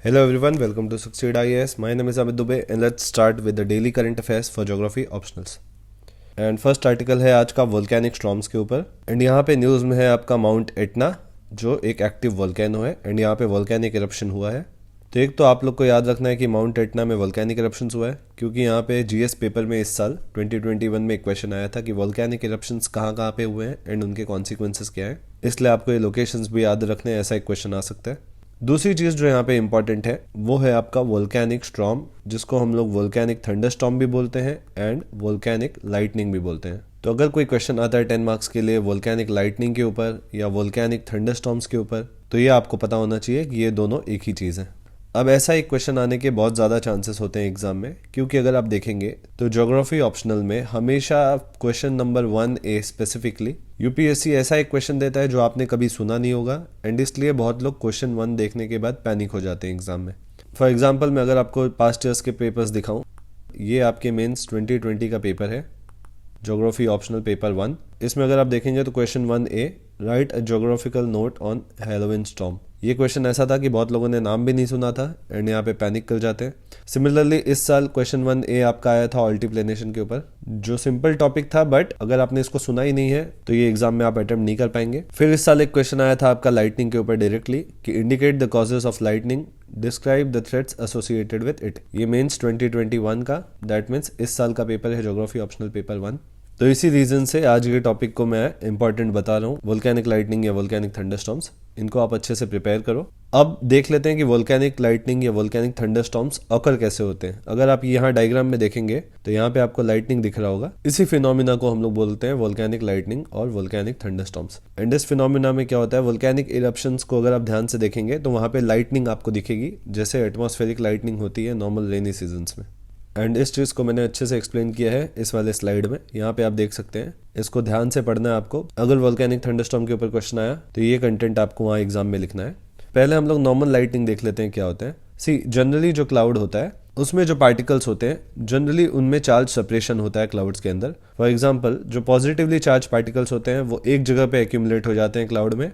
Hello everyone, welcome to Succeed IAS. My name is Amit Dubey and let's start with the daily current affairs for geography optionals. And first article है आज का volcanic storms के ऊपर। And यहाँ पे news में है आपका माउंट एटना जो एक एक्टिव वोल्केनो है एंड यहाँ पे वोल्केनिक इरप्शन हुआ है। तो एक तो आप लोग को याद रखना है कि माउंट एटना में वोल्केनिक इरप्शन हुआ है क्योंकि यहाँ पे जीएस पेपर में इस साल 2021 में एक क्वेश्चन आया था कि वोल्केनिक इरप्शंस कहाँ पे हुए हैं एंड उनके कॉन्सिक्वेंसेस क्या हैं। इसलिए आपको ये लोकेशंस भी याद रखने हैं, ऐसा एक क्वेश्चन आ सकता है। दूसरी चीज़ जो यहाँ पे इंपॉर्टेंट है वो है आपका वोल्केनिक स्टॉर्म, जिसको हम लोग वोल्केनिक थंडरस्टॉर्म भी बोलते हैं एंड वोल्केनिक लाइटनिंग भी बोलते हैं। तो अगर कोई क्वेश्चन आता है 10 मार्क्स के लिए वोल्केनिक लाइटनिंग के ऊपर या वोल्केनिक थंडरस्टॉर्म्स के ऊपर, तो ये आपको पता होना चाहिए कि ये दोनों एक ही चीज़ है। अब ऐसा एक क्वेश्चन आने के बहुत ज़्यादा चांसेस होते हैं एग्जाम में, क्योंकि अगर आप देखेंगे तो ज्योग्राफी ऑप्शनल में हमेशा question number 1A specifically UPSC ऐसा एक क्वेश्चन देता है जो आपने कभी सुना नहीं होगा एंड इसलिए बहुत लोग क्वेश्चन 1 देखने के बाद पैनिक हो जाते हैं एग्जाम में। फॉर एग्जाम्पल मैं अगर आपको पास्ट ईयर्स के पेपर्स दिखाऊं, ये आपके मेंस 2020 का पेपर है, ज्योग्राफी ऑप्शनल पेपर 1। इसमें अगर आप देखेंगे तो question 1A, right a geographical note on Halloween storm. ये क्वेश्चन ऐसा था कि बहुत लोगों ने नाम भी नहीं सुना था एंड यहाँ पे पैनिक कर जाते हैं। सिमिलरली इस साल क्वेश्चन 1A आपका आया था अल्टीप्लेनेशन के ऊपर, जो सिंपल टॉपिक था बट अगर आपने इसको सुना ही नहीं है तो ये एग्जाम में आप अटेम्प्ट नहीं कर पाएंगे। फिर इस साल एक क्वेश्चन आया था आपका लाइटनिंग के ऊपर डायरेक्टली कि indicate the causes of lightning, describe the threats associated with it. ये मेंस 2021 का, दैट मीन्स इस साल का पेपर है ज्योग्राफी ऑप्शनल पेपर 1। तो इसी रीजन से आज के टॉपिक को मैं इंपॉर्टेंट बता रहा हूँ, वोल्केनिक लाइटनिंग या वोल्केनिक थंडरस्टॉर्म्स। इनको आप अच्छे से प्रिपेयर करो। अब देख लेते हैं कि वोल्केनिक लाइटनिंग या वोल्केनिक थंडरस्टॉर्म्स अकर कैसे होते हैं। अगर आप यहाँ डायग्राम में देखेंगे तो यहाँ पे आपको लाइटनिंग दिख रहा होगा। इसी फिनोमिना को हम लोग बोलते हैं वोल्केनिक लाइटनिंग और वोल्केनिक थंडरस्टॉर्म्स। एंड इस फिनोमिना में क्या होता है, वोल्केनिक इरप्शंस को अगर आप ध्यान से देखेंगे तो वहाँ पे लाइटनिंग आपको दिखेगी जैसे एटमॉस्फेरिक लाइटनिंग होती है नॉर्मल रेनी सीजन्स में। एंड इस चीज़ को मैंने अच्छे से एक्सप्लेन किया है इस वाले स्लाइड में, यहाँ पे आप देख सकते हैं। इसको ध्यान से पढ़ना है आपको। अगर वोल्केनिक थंडरस्टॉर्म के ऊपर क्वेश्चन आया तो ये कंटेंट आपको वहाँ एग्जाम में लिखना है। पहले हम लोग नॉर्मल लाइटनिंग देख लेते हैं क्या होता है। सी जनरली जो क्लाउड होता है उसमें जो पार्टिकल्स होते हैं जनरली उनमें चार्ज सेपरेशन होता है क्लाउड्स के अंदर। फॉर एग्जाम्पल जो पॉजिटिवली चार्ज पार्टिकल्स होते हैं वो एक जगह पे एक्यूमुलेट हो जाते हैं क्लाउड में,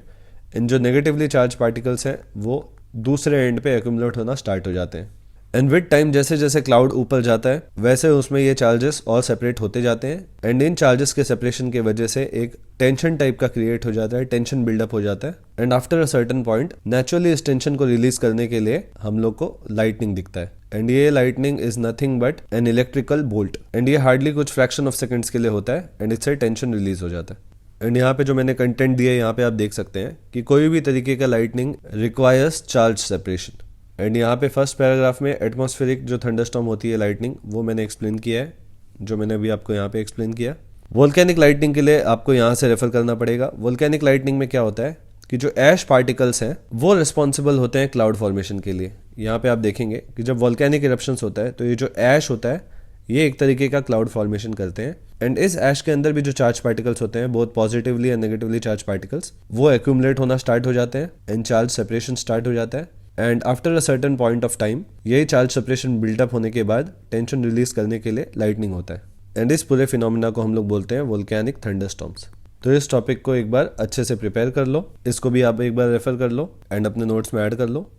एंड जो नेगेटिवली चार्ज पार्टिकल्स हैं वो दूसरे एंड पे एक्यूमुलेट होना स्टार्ट हो जाते हैं। एंड विद टाइम जैसे जैसे क्लाउड ऊपर जाता है वैसे उसमें ये चार्जेस और सेपरेट होते जाते हैं एंड इन चार्जेस के सेपरेशन की वजह से एक टेंशन टाइप का क्रिएट हो जाता है, टेंशन बिल्डअप हो जाता है। And after a certain point naturally इस टेंशन को रिलीज करने के लिए हम लोग को लाइटनिंग दिखता है। एंड ये lightning is nothing but an electrical bolt and ये हार्डली कुछ फ्रैक्शन ऑफ सेकंड्स के लिए होता है एंड इससे टेंशन रिलीज हो जाता है। एंड यहाँ पे जो मैंने कंटेंट दिया है यहाँ पे आप देख सकते हैं कि कोई भी तरीके का lightning requires charge separation. And यहाँ पे फर्स्ट पैराग्राफ में एटमॉस्फेरिक जो थंडरस्टॉर्म होती है लाइटनिंग वो मैंने एक्सप्लेन किया है, जो मैंने अभी आपको यहाँ पे एक्सप्लेन किया। वोल्केनिक लाइटनिंग के लिए आपको यहाँ से रेफर करना पड़ेगा। वोल्केनिक लाइटनिंग में क्या होता है कि जो ऐश पार्टिकल्स हैं वो रिस्पॉन्सिबल होते हैं क्लाउड फॉर्मेशन के लिए। यहाँ पे आप देखेंगे कि जब वोल्केनिक इरप्शंस होता है तो ये जो ऐश होता है ये एक तरीके का क्लाउड फॉर्मेशन करते हैं। एंड इस ऐश के अंदर भी जो चार्ज पार्टिकल्स होते हैं बहुत positively and negatively charge particles वो एक्यूमुलेट होना स्टार्ट हो जाते हैं एंड चार्ज सेपरेशन स्टार्ट हो जाता है। And after a certain point of time यही चार्ज सेपरेशन बिल्डअप होने के बाद टेंशन रिलीज करने के लिए लाइटनिंग होता है। एंड इस पूरे फिनोमिना को हम लोग बोलते हैं वोल्केनिक थंडरस्टॉर्म्स। तो इस टॉपिक को एक बार अच्छे से प्रिपेयर कर लो, इसको भी आप एक बार रेफर कर लो एंड अपने नोट्स में ऐड कर लो।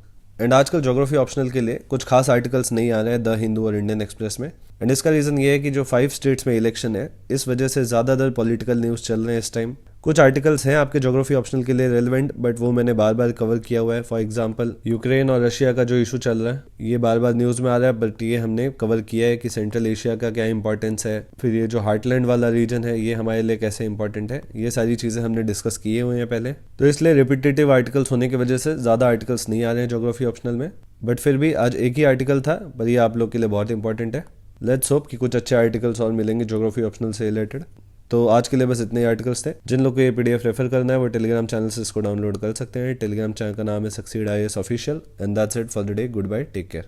एंड आजकल ज्योग्राफी ऑप्शनल के लिए कुछ खास आर्टिकल्स नहीं आ रहे हैं द हिंदू और इंडियन एक्सप्रेस में। एंड इसका रीज़न ये है कि जो 5 स्टेट्स में इलेक्शन है इस वजह से ज़्यादातर पॉलिटिकल न्यूज़ चल रहे हैं इस टाइम। कुछ आर्टिकल्स हैं आपके ज्योग्राफी ऑप्शनल के लिए रेलेवेंट बट वो मैंने बार बार कवर किया हुआ है। फॉर एग्जांपल यूक्रेन और रशिया का जो इशू चल रहा है ये बार बार न्यूज़ में आ रहा है बट ये हमने कवर किया है कि सेंट्रल एशिया का क्या इंपॉर्टेंस है, फिर ये जो हार्टलैंड वाला रीजन है ये हमारे लिए कैसे इंपॉर्टेंट है, ये सारी चीज़ें हमने डिस्कस किए हुए हैं पहले। तो इसलिए रिपीटेटिव आर्टिकल्स होने की वजह से ज़्यादा आर्टिकल्स नहीं आ रहे हैं ज्योग्राफी ऑप्शनल में, बट फिर भी आज एक ही आर्टिकल था पर ये आप लोग के लिए बहुत इंपॉर्टेंट है। लेट्स होप कि कुछ अच्छे आर्टिकल्स और मिलेंगे ज्योग्राफी ऑप्शनल से रिलेटेड। तो आज के लिए बस इतने ही आर्टिकल्स थे। जिन लोग को ये पीडीएफ रेफर करना है वो टेलीग्राम चैनल से इसको डाउनलोड कर सकते हैं। टेलीग्राम चैनल का नाम है succeed IAS official. And that's it for the day. Good bye, take care.